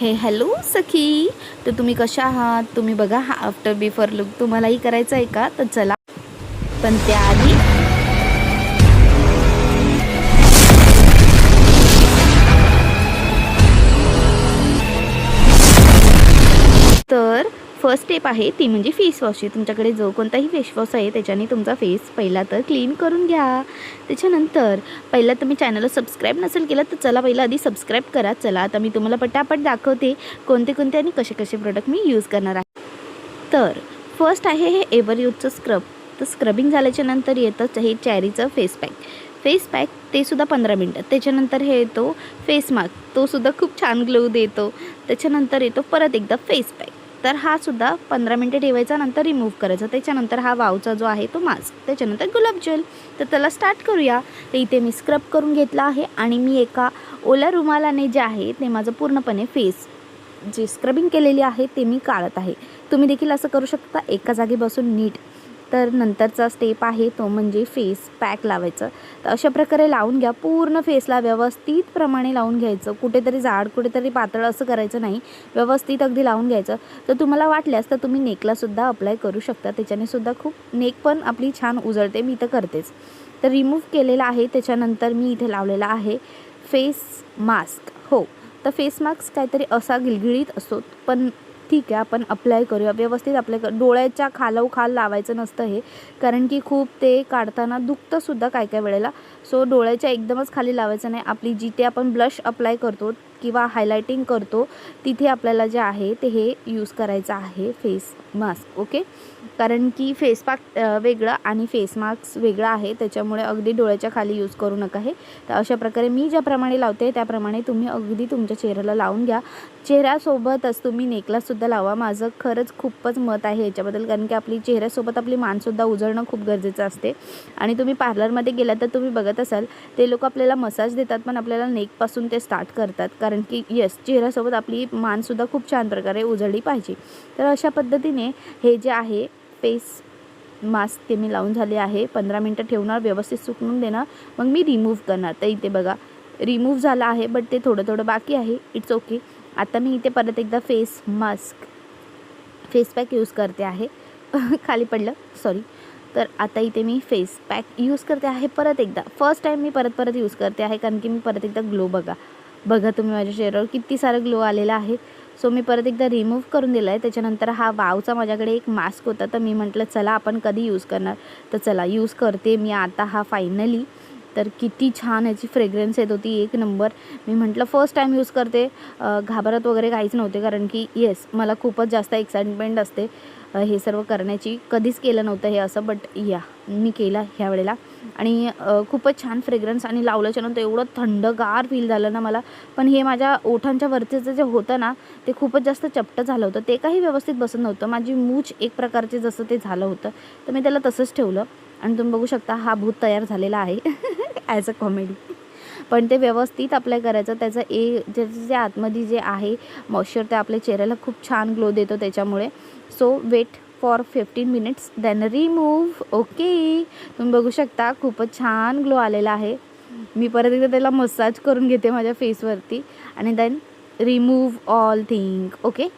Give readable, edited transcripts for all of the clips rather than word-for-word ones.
हे हॅलो सखी, तर तुम्ही कशा आहात? तुम्ही बघा हा आफ्टर बिफोर लुक तुम्हालाही करायचा आहे का? तर चला. पण त्याआधी तर फर्स्ट स्टेप आहे ती म्हणजे फेस वॉशची. तुमच्याकडे जो कोणताही फेस वॉश आहे त्याच्याने तुमचा फेस पहिला तर क्लीन करून घ्या. त्याच्यानंतर पहिला तुम्ही चॅनलला सबस्क्राईब नसेल केलं तर चला पहिला आधी सबस्क्राईब करा. चला आता मी तुम्हाला पटापट दाखवते कोणते कोणते आणि कसे कसे प्रोडक्ट मी यूज करणार आहे. तर फर्स्ट आहे हे एव्हर यूजचं स्क्रब. तर स्क्रबिंग झाल्याच्या नंतर येतं हे चॅरीचं फेस पॅक ते सुद्धा 15 मिनटं. त्याच्यानंतर हे येतो फेस मास्क, तो सुद्धा खूप छान ग्लो देतो. त्याच्यानंतर येतो परत एकदा फेस पॅक, तर हा सुद्धा 15 मिनटं ठेवायचा, नंतर रिमूव्ह करायचा. त्याच्यानंतर हा वावचा जो आहे तो मास्क, त्याच्यानंतर गुलाबजल. तर त्याला स्टार्ट करूया. तर इथे मी स्क्रब करून घेतला आहे आणि मी एका ओल्या रुमालाने जे आहे ते माझं पूर्णपणे फेस जे स्क्रबिंग केलेली आहे ते मी काढत आहे. तुम्ही देखील असं करू शकता एका जागी बसून नीट. तर नंतरचा स्टेप आहे तो म्हणजे फेस पॅक लावायचं. तर अशा प्रकारे लावून घ्या, पूर्ण फेसला व्यवस्थित प्रमाणे लावून घ्यायचं. कुठेतरी जाड कुठेतरी पातळ असं करायचं नाही, व्यवस्थित अगदी लावून घ्यायचं. तर तुम्हाला वाटल्यास तर तुम्ही नेकलासुद्धा अप्लाय करू शकता, त्याच्यानेसुद्धा खूप नेक पण आपली छान उजळते. मी तर करतेच. तर रिमूव्ह केलेला आहे. त्याच्यानंतर मी इथे लावलेला आहे फेस मास्क. हो, तर फेस मास्क काहीतरी असा गिळगिळीत असतो, पण ठीक आहे आपण अप्लाय करूया, व्यवस्थित अप्लाय डोळ्याच्या खालोखाल लावायचं नसतं हे, कारण की खूप ते काढताना दुखतंसुद्धा काय काय वेळेला. सो डोळ्याच्या एकदमच खाली लावायचं नाही. आपली जिथे आपण ब्लश अप्लाय करतो किंवा हायलायटिंग करतो तिथे आपल्याला जे आहे ते हे यूज करायचं आहे फेस मास्क. ओके, कारण की फेस पॅक वेगळं आणि फेस मास्क वेगळं आहे, त्याच्यामुळे अगदी डोळ्याच्या खाली यूज करू नका हे. तर अशा प्रकारे मी ज्याप्रमाणे लावते त्याप्रमाणे तुम्ही अगदी तुमच्या चेहऱ्याला लावून घ्या. चेहऱ्यासोबतच तुम्ही नेकलासुद्धा लावा. माझं खरंच खूपच मत आहे याच्याबद्दल, कारण की आपली चेहऱ्यासोबत आपली मानसुद्धा उजळणं खूप गरजेचं असते. आणि तुम्ही पार्लरमध्ये गेलात तर तुम्ही बघत असाल ते लोक आपल्याला मसाज देतात, पण आपल्याला नेकपासून ते स्टार्ट करतात, कारण की येस चेहऱ्यासोबत आपली मानसुद्धा खूप छान प्रकारे उजळली पाहिजे. तर अशा पद्धतीने हे जे आहे फेस मास्क ते मी लावून झाले आहे. 15 मिनटं ठेवणार, व्यवस्थित सुकवून देणार, मग मी रिमूव्ह करणार. तर इथे बघा रिमूव्ह झालं आहे, बट ते थोडं थोडं बाकी आहे. It's okay. आता मी इथे परत एकदा फेस पॅक यूज करते आहे. खाली पडलं, सॉरी. तर आता इथे मी फेस पॅक यूज करते आहे परत एकदा. फर्स्ट टाईम मी परत यूज करते आहे, कारण की मी परत एकदा ग्लो बघा तुम्ही माझ्या चेहऱ्यावर किती सारं ग्लो आलेला आहे. सो मी परत एकदा रिमूव्ह करून दिला आहे. त्याच्यानंतर हा वावचा माझ्याकडे एक मास्क होता, तर मी म्हटलं चला आपण कधी यूज करणार, तर चला यूज करते मी आता हा फायनली. तर किती छान याची फ्रेग्रन्स येत होती, एक नंबर. मी म्हटलं फर्स्ट टाईम यूज करते, घाबरत वगैरे काहीच नव्हते, कारण की येस मला खूपच जास्त एक्साइटमेंट असते हे सर्व करण्याची. कधीच केलं नव्हतं हे असं, बट या मी केलं ह्या वेळेला. आणि खूपच छान फ्रेग्रन्स, आणि लावल्याच्यानंतर एवढं थंडगार फील झालं ना मला. पण हे माझ्या ओठांच्या वरचं जे होतं ना ते खूपच जास्त चपटं झालं होतं, ते काही व्यवस्थित बसत नव्हतं. माझी मूछ एक प्रकारचे जसं ते झालं होतं, तर मी त्याला तसंच ठेवलं. आणि तुम्ही बघू शकता हा भूत तयार झालेला आहे ॲज अ कॉमेडी. पण ते व्यवस्थित अप्लाय करायचं. त्याचं जे आतमध्ये जे आहे मॉइश्चर ते आपल्या चेहऱ्याला खूप छान ग्लो देतो त्याच्यामुळे. So wait for 15 minutes then remove. Okay, तुम्ही बघू शकता खूपच छान ग्लो आलेला आहे. मी परत एकदा त्याला मसाज करून घेते माझ्या फेसवरती आणि then remove all thing. Okay,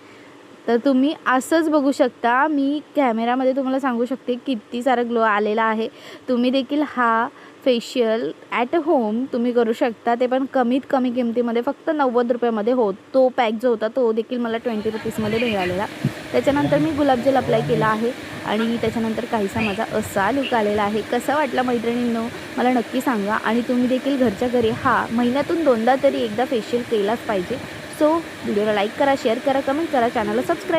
तर तुम्ही असंच बघू शकता. मी कॅमेरामध्ये तुम्हाला सांगू शकते किती सारा ग्लो आलेला आहे. तुम्ही देखील हा फेशियल ॲट होम तुम्ही करू शकता, ते पण कमीत कमी किमतीमध्ये, फक्त 90 रुपयामध्ये. हो, तो पॅक जो होता तो देखील मला 20 रुपीजमध्ये मिळालेला. त्याच्यानंतर मी गुलाबजल अप्लाय केला आहे आणि त्याच्यानंतर काहीसा माझा असा लुक आलेला आहे. कसा वाटला मैत्रिणींनो मला नक्की सांगा. आणि तुम्ही देखील घरच्या घरी हा महिन्यातून 2दा तरी एकदा फेशियल केलाच पाहिजे. सो व्हिडिओला लाईक करा, शेअर करा, कमेंट करा, चॅनलला सबस्क्राईब